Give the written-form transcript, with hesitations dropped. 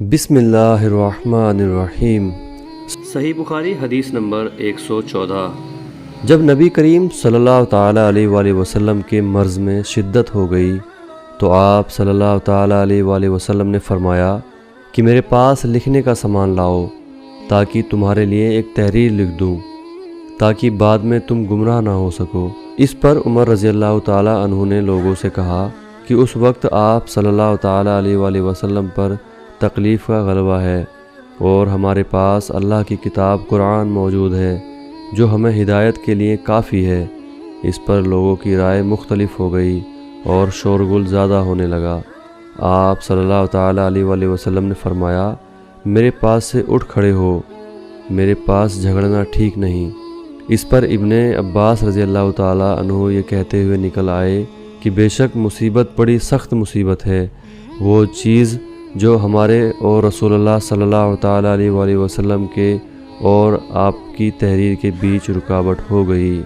بسم اللہ الرحمن الرحیم۔ صحیح بخاری حدیث نمبر 114۔ جب نبی کریم صلی اللہ تعالیٰ علیہ وآلہ وسلم کے مرض میں شدت ہو گئی تو آپ صلی اللہ تعالیٰ علیہ وآلہ وسلم نے فرمایا کہ میرے پاس لکھنے کا سامان لاؤ تاکہ تمہارے لیے ایک تحریر لکھ دوں تاکہ بعد میں تم گمراہ نہ ہو سکو۔ اس پر عمر رضی اللہ تعالیٰ عنہ نے لوگوں سے کہا کہ اس وقت آپ صلی اللہ تعالیٰ علیہ وآلہ وسلم پر تکلیف کا غلبہ ہے اور ہمارے پاس اللہ کی کتاب قرآن موجود ہے جو ہمیں ہدایت کے لیے کافی ہے۔ اس پر لوگوں کی رائے مختلف ہو گئی اور شورغل زیادہ ہونے لگا۔ آپ صلی اللہ تعالیٰ علیہ وآلہ وسلم نے فرمایا میرے پاس سے اٹھ کھڑے ہو، میرے پاس جھگڑنا ٹھیک نہیں۔ اس پر ابن عباس رضی اللہ تعالیٰ عنہ یہ کہتے ہوئے نکل آئے کہ بے شک مصیبت بڑی سخت مصیبت ہے، وہ چیز جو ہمارے اور رسول اللہ صلی اللہ تعالیٰ علیہ وآلہ وسلم کے اور آپ کی تحریر کے بیچ رکاوٹ ہو گئی۔